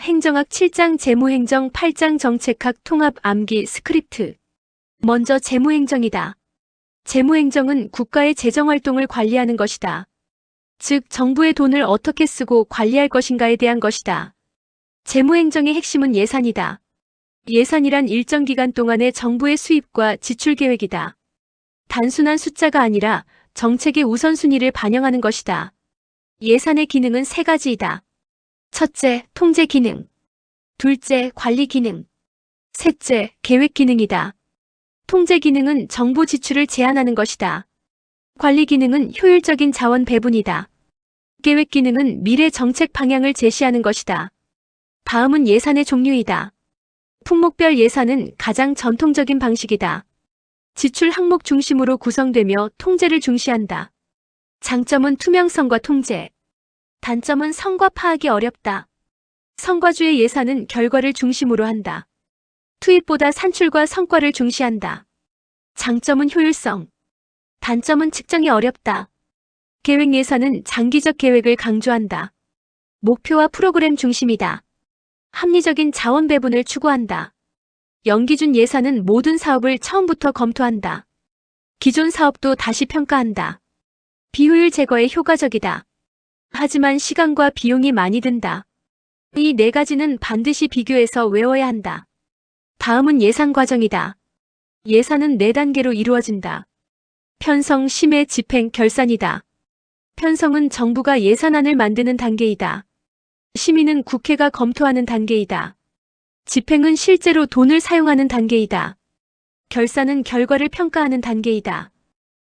행정학 7장 재무행정 8장 정책학 통합 암기 스크립트. 먼저 재무행정이다. 재무행정은 국가의 재정활동을 관리하는 것이다. 즉, 정부의 돈을 어떻게 쓰고 관리할 것인가에 대한 것이다. 재무행정의 핵심은 예산이다. 예산이란 일정 기간 동안의 정부의 수입과 지출 계획이다. 단순한 숫자가 아니라 정책의 우선순위를 반영하는 것이다. 예산의 기능은 세 가지이다. 첫째, 통제 기능. 둘째, 관리 기능. 셋째, 계획 기능이다. 통제 기능은 정부 지출을 제한하는 것이다. 관리 기능은 효율적인 자원 배분이다. 계획 기능은 미래 정책 방향을 제시하는 것이다. 다음은 예산의 종류이다. 품목별 예산은 가장 전통적인 방식이다. 지출 항목 중심으로 구성되며 통제를 중시한다. 장점은 투명성과 통제. 단점은 성과 파악이 어렵다. 성과주의 예산은 결과를 중심으로 한다. 투입보다 산출과 성과를 중시한다. 장점은 효율성. 단점은 측정이 어렵다. 계획 예산은 장기적 계획을 강조한다. 목표와 프로그램 중심이다. 합리적인 자원 배분을 추구한다. 연기준 예산은 모든 사업을 처음부터 검토한다. 기존 사업도 다시 평가한다. 비효율 제거에 효과적이다. 하지만 시간과 비용이 많이 든다. 이 네 가지는 반드시 비교해서 외워야 한다. 다음은 예산 과정이다. 예산은 4단계로 이루어진다. 편성, 심의, 집행, 결산이다. 편성은 정부가 예산안을 만드는 단계이다. 심의는 국회가 검토하는 단계이다. 집행은 실제로 돈을 사용하는 단계이다. 결산은 결과를 평가하는 단계이다.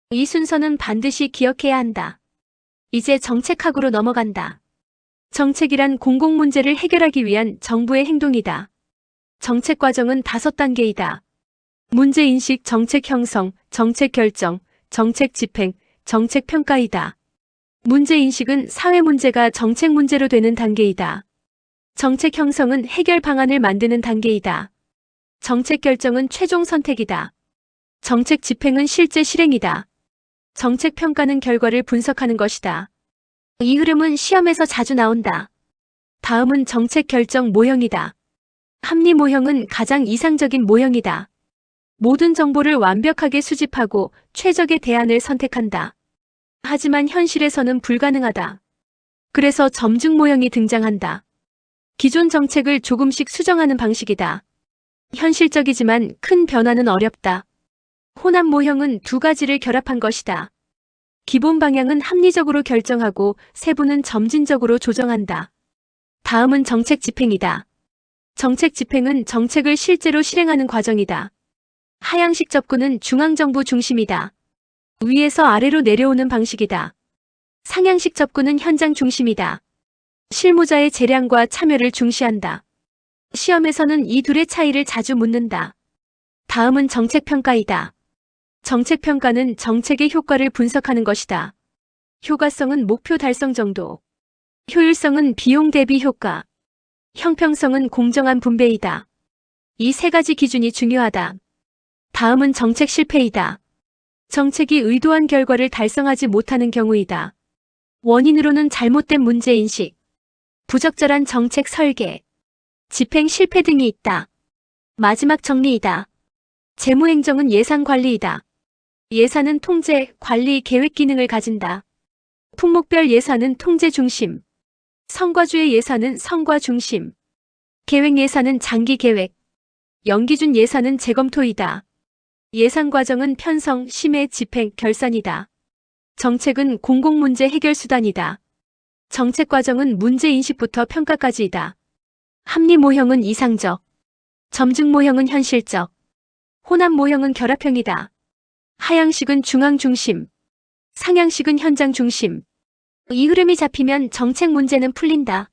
이 순서는 반드시 기억해야 한다. 이제 정책학으로 넘어간다. 정책이란 공공문제를 해결하기 위한 정부의 행동이다. 정책 과정은 5단계이다. 문제인식, 정책 형성, 정책 결정, 정책 집행, 정책 평가이다. 문제인식은 사회 문제가 정책 문제로 되는 단계이다. 정책 형성은 해결 방안을 만드는 단계이다. 정책 결정은 최종 선택이다. 정책 집행은 실제 실행이다. 정책 평가는 결과를 분석하는 것이다. 이 흐름은 시험에서 자주 나온다. 다음은 정책 결정 모형이다. 합리 모형은 가장 이상적인 모형이다. 모든 정보를 완벽하게 수집하고 최적의 대안을 선택한다. 하지만 현실에서는 불가능하다. 그래서 점증 모형이 등장한다. 기존 정책을 조금씩 수정하는 방식이다. 현실적이지만 큰 변화는 어렵다. 혼합 모형은 2가지를 결합한 것이다. 기본 방향은 합리적으로 결정하고 세부는 점진적으로 조정한다. 다음은 정책 집행이다. 정책 집행은 정책을 실제로 실행하는 과정이다. 하향식 접근은 중앙정부 중심이다. 위에서 아래로 내려오는 방식이다. 상향식 접근은 현장 중심이다. 실무자의 재량과 참여를 중시한다. 시험에서는 이 둘의 차이를 자주 묻는다. 다음은 정책평가이다. 정책평가는 정책의 효과를 분석하는 것이다. 효과성은 목표 달성 정도. 효율성은 비용 대비 효과. 형평성은 공정한 분배이다. 이 3가지 기준이 중요하다. 다음은 정책 실패이다. 정책이 의도한 결과를 달성하지 못하는 경우이다. 원인으로는 잘못된 문제인식, 부적절한 정책 설계, 집행 실패 등이 있다. 마지막 정리이다. 재무행정은 예산 관리이다. 예산은 통제, 관리, 계획 기능을 가진다. 품목별 예산은 통제 중심. 성과주의 예산은 성과 중심. 계획 예산은 장기 계획. 연기준 예산은 재검토이다. 예산 과정은 편성, 심의, 집행, 결산이다. 정책은 공공문제 해결 수단이다. 정책 과정은 문제 인식부터 평가까지이다. 합리 모형은 이상적. 점증 모형은 현실적. 혼합 모형은 결합형이다. 하향식은 중앙 중심. 상향식은 현장 중심. 이 흐름이 잡히면 정책 문제는 풀린다.